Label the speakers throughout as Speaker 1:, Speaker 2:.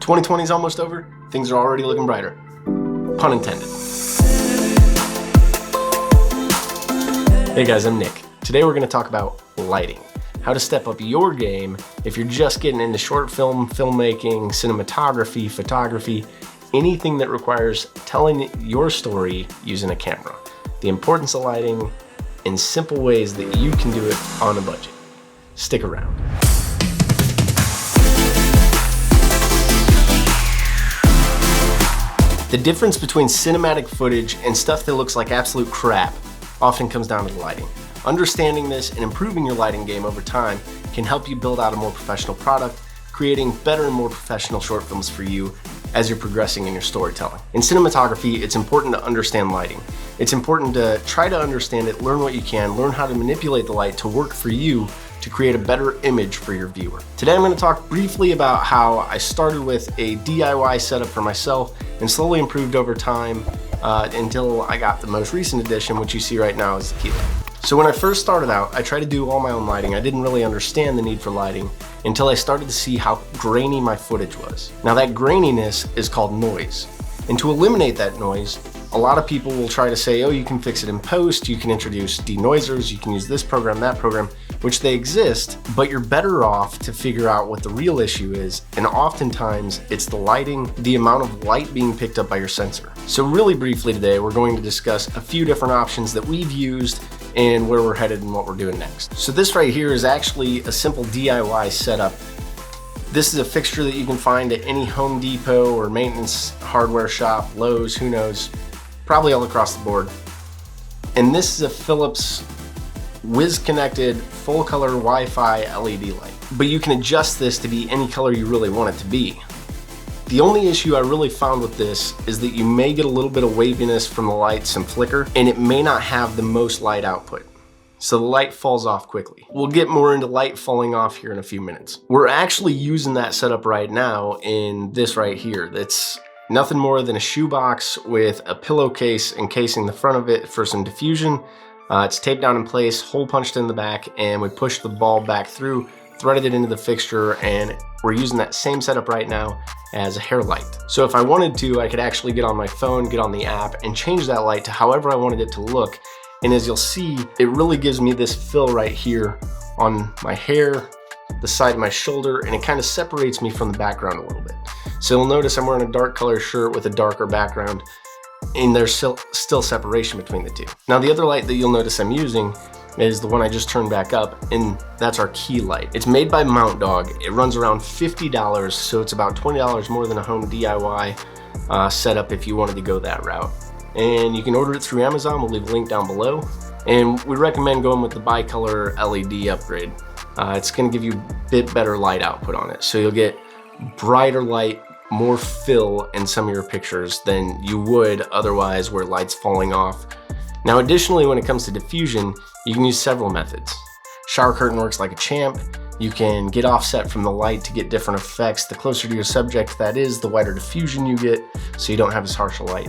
Speaker 1: 2020 is almost over, things are already looking brighter. Pun intended. Hey guys, I'm Nick. Today we're going to talk about lighting. How to step up your game if you're just getting into short film, filmmaking, cinematography, photography, anything that requires telling your story using a camera. The importance of lighting in simple ways that you can do it on a budget. Stick around. The difference between cinematic footage and stuff that looks like absolute crap often comes down to the lighting. Understanding this and improving your lighting game over time can help you build out a more professional product, creating better and more professional short films for you as you're progressing in your storytelling. In cinematography, it's important to understand lighting. It's important to try to understand it, learn what you can, learn how to manipulate the light to work for you to create a better image for your viewer. Today I'm going to talk briefly about how I started with a DIY setup for myself and slowly improved over time until I got the most recent edition, which you see right now is the key light. So when I first started out, I tried to do all my own lighting. I didn't really understand the need for lighting until I started to see how grainy my footage was. Now that graininess is called noise. And to eliminate that noise, a lot of people will try to say, oh, you can fix it in post, you can introduce denoisers, you can use this program, that program, which they exist, but you're better off to figure out what the real issue is. And oftentimes it's the lighting, the amount of light being picked up by your sensor. So really briefly today, we're going to discuss a few different options that we've used and where we're headed and what we're doing next. So this right here is actually a simple DIY setup. This is a fixture that you can find at any Home Depot or maintenance hardware shop, Lowe's, who knows, probably all across the board. And this is a Philips whiz-connected full-color Wi-Fi LED light. But you can adjust this to be any color you really want it to be. The only issue I really found with this is that you may get a little bit of waviness from the light, some flicker, and it may not have the most light output. So the light falls off quickly. We'll get more into light falling off here in a few minutes. We're actually using that setup right now in this right here. That's nothing more than a shoebox with a pillowcase encasing the front of it for some diffusion. It's taped down in place, hole punched in the back, and we push the bulb back through, threaded it into the fixture, and we're using that same setup right now as a hair light. So if I wanted to, I could actually get on my phone, get on the app, and change that light to however I wanted it to look. And as you'll see, it really gives me this fill right here on my hair, the side of my shoulder, and it kind of separates me from the background a little bit. So you'll notice I'm wearing a dark color shirt with a darker background, and there's still separation between the two. Now the other light that you'll notice I'm using is the one I just turned back up, and that's our key light. It's made by Mount Dog. It runs around $50, so it's about $20 more than a home DIY setup if you wanted to go that route. And you can order it through Amazon. We'll leave a link down below. And we recommend going with the bicolor LED upgrade. It's gonna give you a bit better light output on it. So you'll get brighter light, more fill in some of your pictures than you would otherwise where light's falling off. Now additionally, when it comes to diffusion, you can use several methods. Shower curtain works like a champ. You can get offset from the light to get different effects. The closer to your subject that is, the wider diffusion you get, so you don't have as harsh a light.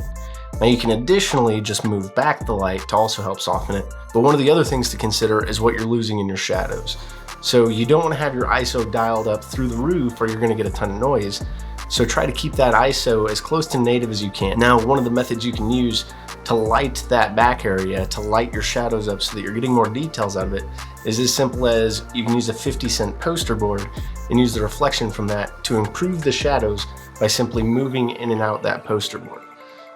Speaker 1: Now you can additionally just move back the light to also help soften it. But one of the other things to consider is what you're losing in your shadows. So you don't want to have your ISO dialed up through the roof or you're going to get a ton of noise. So try to keep that ISO as close to native as you can. Now, one of the methods you can use to light that back area, to light your shadows up so that you're getting more details out of it, is as simple as you can use a 50-cent poster board and use the reflection from that to improve the shadows by simply moving in and out that poster board.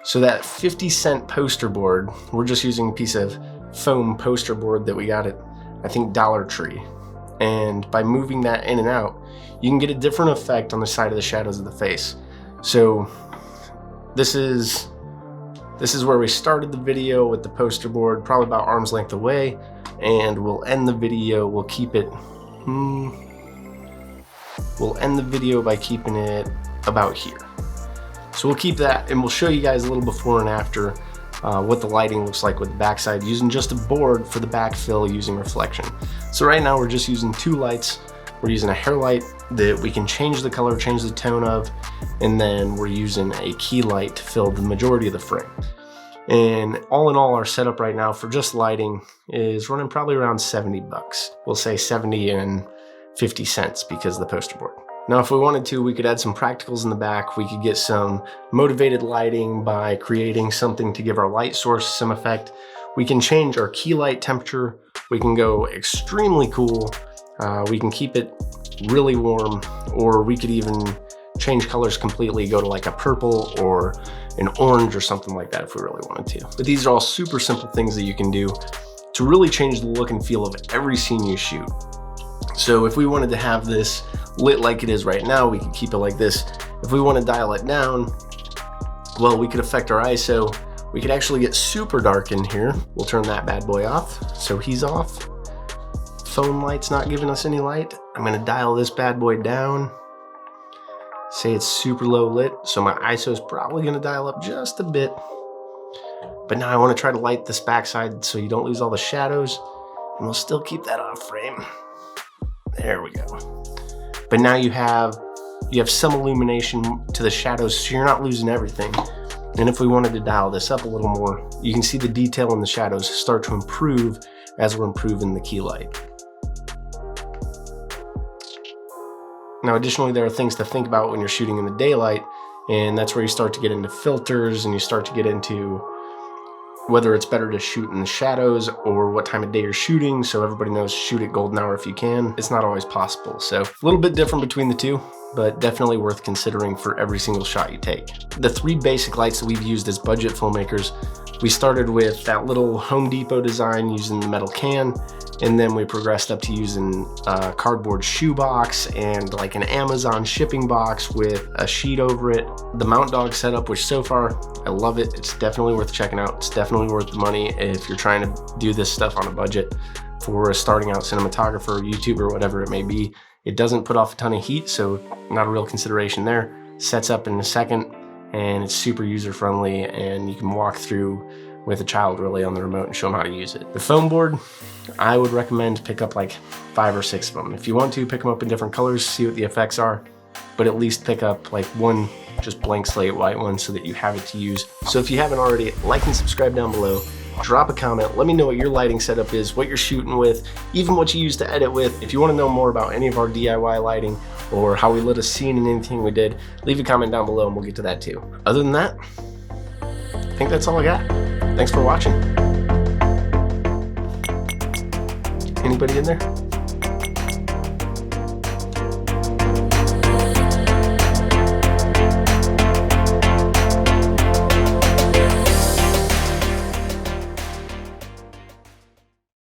Speaker 1: So that 50-cent poster board, we're just using a piece of foam poster board that we got at, I think, Dollar Tree. And by moving that in and out, you can get a different effect on the side of the shadows of the face. So this is where we started the video with the poster board, probably about arm's length away, and we'll end the video, we'll end the video by keeping it about here. So we'll keep that, and we'll show you guys a little before and after what the lighting looks like with the backside using just a board for the backfill using reflection. So right now we're just using two lights. We're using a hair light that we can change the color, change the tone of, and then we're using a key light to fill the majority of the frame. And all in all, our setup right now for just lighting is running probably around 70 bucks. We'll say 70 and 50 cents because of the poster board. Now, if we wanted to, we could add some practicals in the back. We could get some motivated lighting by creating something to give our light source some effect. We can change our key light temperature. We can go extremely cool. We can keep it really warm, or we could even change colors completely, go to like a purple or an orange or something like that if we really wanted to. But these are all super simple things that you can do to really change the look and feel of every scene you shoot. So if we wanted to have this lit like it is right now, we could keep it like this. If we want to dial it down, well, we could affect our ISO. We could actually get super dark in here. We'll turn that bad boy off. So he's off. Phone light's not giving us any light. I'm gonna dial this bad boy down. Say it's super low lit, so my ISO is probably gonna dial up just a bit. But now I wanna try to light this backside so you don't lose all the shadows, and we'll still keep that off frame. There we go. But now you have some illumination to the shadows, so you're not losing everything. And if we wanted to dial this up a little more, you can see the detail in the shadows start to improve as we're improving the key light. Now, additionally, there are things to think about when you're shooting in the daylight, and that's where you start to get into filters and you start to get into whether it's better to shoot in the shadows or what time of day you're shooting, so everybody knows shoot at golden hour if you can. It's not always possible, so a little bit different between the two, but definitely worth considering for every single shot you take. The three basic lights that we've used as budget filmmakers, we started with that little Home Depot design using the metal can, and then we progressed up to using a cardboard shoebox and like an Amazon shipping box with a sheet over it. The mount dog setup, which so far, I love it. It's definitely worth checking out. It's definitely worth the money if you're trying to do this stuff on a budget for a starting out cinematographer, YouTuber, whatever it may be. It doesn't put off a ton of heat, so not a real consideration there. Sets up in a second, and it's super user-friendly, and you can walk through with a child really on the remote and show them how to use it. The foam board, I would recommend pick up like 5 or 6 of them. If you want to, pick them up in different colors, see what the effects are, but at least pick up like one just blank slate white one so that you have it to use. So if you haven't already, like and subscribe down below. Drop a comment, let me know what your lighting setup is, what you're shooting with, even what you use to edit with. If you want to know more about any of our DIY lighting or how we lit a scene in anything we did, leave a comment down below and we'll get to that too. Other than that, I think that's all I got. Thanks for watching. Anybody in there?